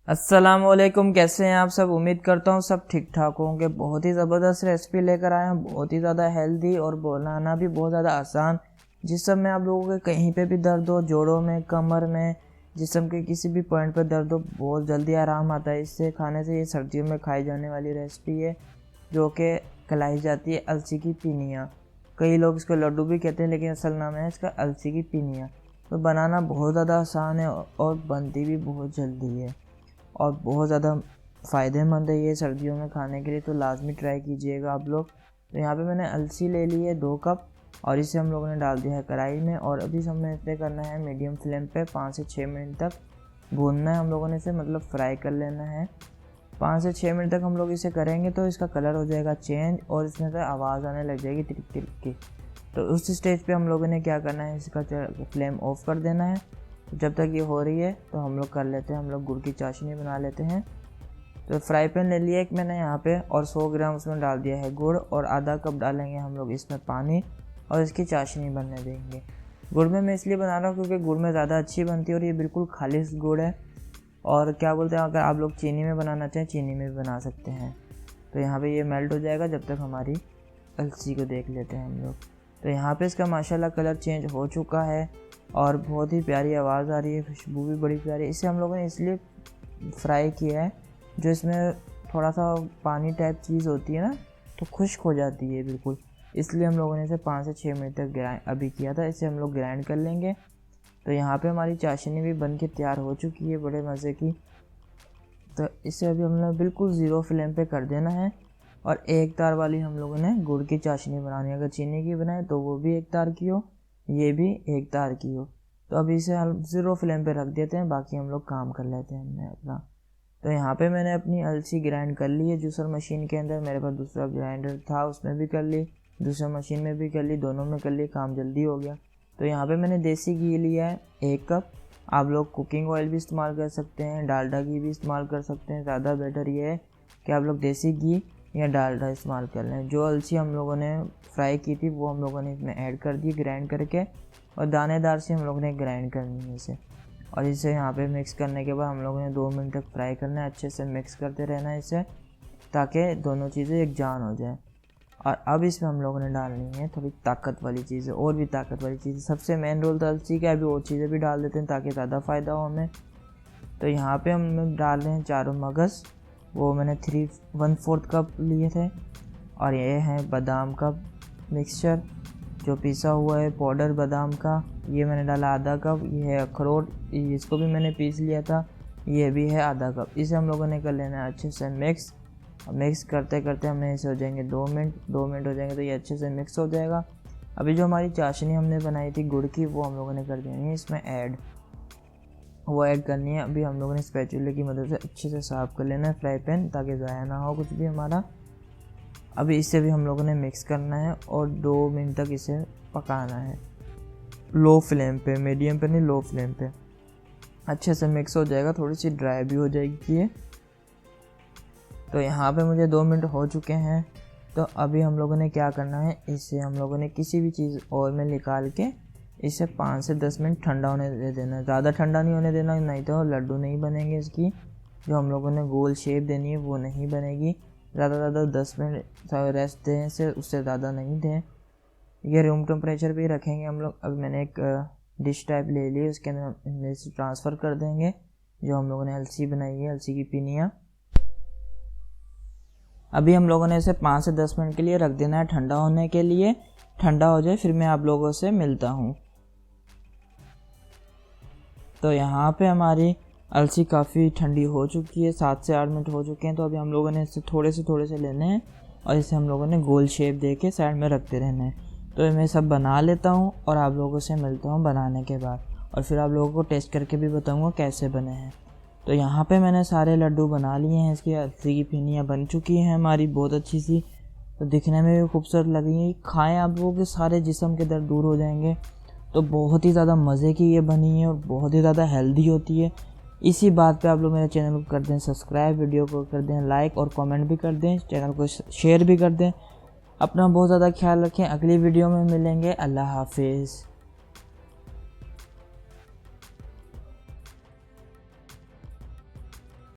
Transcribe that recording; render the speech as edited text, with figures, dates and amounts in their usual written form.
अस्सलामुअलैकुम, कैसे हैं आप सब। उम्मीद करता हूँ सब ठीक ठाक होंगे। बहुत ही ज़बरदस्त रेसिपी लेकर आए हैं, बहुत ही ज़्यादा हेल्दी और बनाना भी बहुत ज़्यादा आसान। जिस्म में आप लोगों के कहीं पे भी दर्द हो, जोड़ों में, कमर में, जिस्म के किसी भी पॉइंट पर दर्द हो, बहुत जल्दी आराम आता है इससे खाने से। ये सर्दियों में खाई जाने वाली रेसिपी है जो कि कहलाई जाती है अलसी की पिनिया। कई लोग इसको लड्डू भी कहते हैं, लेकिन असल नाम है इसका अलसी की पिनिया। तो बनाना बहुत ज़्यादा आसान है और बनती भी बहुत जल्दी है और बहुत ज़्यादा फ़ायदेमंद है ये सर्दियों में खाने के लिए। तो लाजमी ट्राई कीजिएगा आप लोग। तो यहाँ पे मैंने अलसी ले ली है 2 कप और इसे हम लोगों ने डाल दिया है कढ़ाई में। और अभी हमें इसे करना है मीडियम फ्लेम पे 5 से 6 मिनट तक भूनना है हम लोगों ने इसे, मतलब फ्राई कर लेना है। 5 से 6 मिनट तक हम लोग इसे करेंगे तो इसका कलर हो जाएगा चेंज और इसमें से आवाज़ आने लग जाएगी तिक तिक की। तो उस स्टेज पे हम लोगों ने क्या करना है, इसका फ्लेम ऑफ कर देना है। जब तक ये हो रही है तो हम लोग कर लेते हैं, हम लोग गुड़ की चाशनी बना लेते हैं। तो फ्राई पैन ले लिया एक मैंने यहाँ पे और 100 ग्राम उसमें डाल दिया है गुड़ और आधा कप डालेंगे हम लोग इसमें पानी और इसकी चाशनी बनने देंगे। गुड़ में मैं इसलिए बना रहा हूँ क्योंकि गुड़ में ज़्यादा अच्छी बनती है और ये बिल्कुल खालिश गुड़ है। और क्या बोलते हैं, अगर आप लोग चीनी में बनाना चाहें चीनी में भी बना सकते हैं। तो यहाँ पे ये मेल्ट हो जाएगा जब तक हमारी अलसी को देख लेते हैं हम लोग। तो यहाँ पे इसका माशाल्लाह कलर चेंज हो चुका है और बहुत ही प्यारी आवाज़ आ रही है, खुशबू भी बड़ी प्यारी। इसे हम लोगों ने इसलिए फ्राई किया है जो इसमें थोड़ा सा पानी टाइप चीज़ होती है ना, तो खुश्क हो जाती है बिल्कुल, इसलिए हम लोगों ने इसे 5 से 6 मिनट तक अभी किया था। इसे हम लोग ग्राइंड कर लेंगे। तो यहाँ पे हमारी चाशनी भी बन के तैयार हो चुकी है बड़े मज़े की। तो इसे अभी हमने बिल्कुल ज़ीरो फ्लेम पे कर देना है और एक तार वाली हम लोगों ने गुड़ की चाशनी बनानी है। अगर चीनी की बनाए तो वो भी एक तार की हो, ये भी एक तार की हो। तो अभी इसे हम 0 फ्लेम पे रख देते हैं, बाकी हम लोग काम कर लेते हैं हमने अपना। तो यहाँ पे मैंने अपनी अलसी ग्राइंड कर ली है जूसर मशीन के अंदर। मेरे पास दूसरा ग्राइंडर था, उसमें भी कर ली, दूसरा मशीन में भी कर ली, दोनों में कर ली, काम जल्दी हो गया। तो यहाँ पे मैंने देसी घी लिया है 1 कप। आप लोग कुकिंग ऑयल भी इस्तेमाल कर सकते हैं, डालडा घी भी इस्तेमाल कर सकते हैं। ज़्यादा बेटर ये है कि आप लोग देसी घी या डालडा इस्तेमाल कर लें। जो अलसी हम लोगों ने फ्राई की थी वो हम लोगों ने इसमें ऐड कर दी ग्राइंड करके, और दानेदार से हम लोगों ने ग्राइंड करनी है इसे। और इसे यहाँ पे मिक्स करने के बाद हम लोगों ने 2 मिनट तक फ्राई करना है, अच्छे से मिक्स करते रहना है इसे ताकि दोनों चीज़ें एक जान हो जाए। और अब इसमें हम लोगों ने डालनी है थोड़ी ताकत वाली चीज़ें, और भी ताकत वाली चीज़ें। सबसे मेन रोल तो अलसी का है, अभी और चीज़ें भी डाल देते हैं ताकि ज़्यादा फ़ायदा हो हमें। तो यहाँ पे हम डाल रहे हैं चारों मगज़, वो मैंने 1/4 कप लिए थे। और ये है बादाम का मिक्सचर जो पिसा हुआ है, पाउडर बादाम का, ये मैंने डाला आधा कप। ये है अखरोट, इसको भी मैंने पीस लिया था, ये भी है आधा कप। इसे हम लोगों ने कर लेना है अच्छे से मिक्स करते करते हमें इसे हो जाएंगे 2 मिनट हो जाएंगे तो ये अच्छे से मिक्स हो जाएगा। अभी जो हमारी चाशनी हमने बनाई थी गुड़ की, वो हम लोगों ने कर देनी है इसमें ऐड करनी है। अभी हम लोगों ने स्पैचुले की मदद से अच्छे से साफ़ कर लेना है फ्राई पैन, ताकि ज़ाया ना हो कुछ भी हमारा। अभी इसे भी हम लोगों ने मिक्स करना है और 2 मिनट तक इसे पकाना है, लो फ्लेम पे, मीडियम पे नहीं, लो फ्लेम पे। अच्छे से मिक्स हो जाएगा, थोड़ी सी ड्राई भी हो जाएगी ये। तो यहाँ पे मुझे 2 मिनट हो चुके हैं। तो अभी हम लोगों ने क्या करना है, इसे हम लोगों ने किसी भी चीज़ और में निकाल के इसे 5 से 10 मिनट ठंडा होने दे देना है। ज़्यादा ठंडा नहीं होने देना, नहीं तो लड्डू नहीं बनेंगे इसकी। जो हम लोगों ने गोल शेप देनी है वो नहीं बनेगी। ज़्यादा 10 मिनट रेस्ट दें इसे, उससे ज़्यादा नहीं दें। ये रूम टेम्परेचर पे रखेंगे हम लोग। अभी मैंने एक डिश टाइप ले ली, उसके अंदर इसे ट्रांसफ़र कर देंगे जो हम लोगों ने अलसी बनाई है, अलसी की पिनिया। अभी हम लोगों ने इसे 5 से 10 मिनट के लिए रख देना है ठंडा होने के लिए। ठंडा हो जाए फिर मैं आप लोगों से मिलता हूँ। तो यहाँ पे हमारी अलसी काफ़ी ठंडी हो चुकी है, 7 से 8 मिनट हो चुके हैं। तो अभी हम लोगों ने इसे थोड़े से लेने हैं और इसे हम लोगों ने गोल शेप दे के साइड में रखते रहना है। तो मैं सब बना लेता हूँ और आप लोगों से मिलता हूँ बनाने के बाद, और फिर आप लोगों को टेस्ट करके भी बताऊँगा कैसे बने हैं। तो यहाँ पे मैंने सारे लड्डू बना लिए हैं, इसकी अलसी की पिनियाँ बन चुकी हैं हमारी बहुत अच्छी सी। तो दिखने में भी खूबसूरत लगेंगी। खाएँ आप लोगों के सारे जिस्म के दर्द दूर हो जाएंगे। तो बहुत ही ज़्यादा मज़े की ये बनी है और बहुत ही ज़्यादा हेल्दी होती है। इसी बात पे आप लोग मेरे चैनल को कर दें सब्सक्राइब, वीडियो को कर दें लाइक और कमेंट भी कर दें, चैनल को शेयर भी कर दें। अपना बहुत ज़्यादा ख्याल रखें। अगली वीडियो में मिलेंगे। अल्लाह हाफिज़।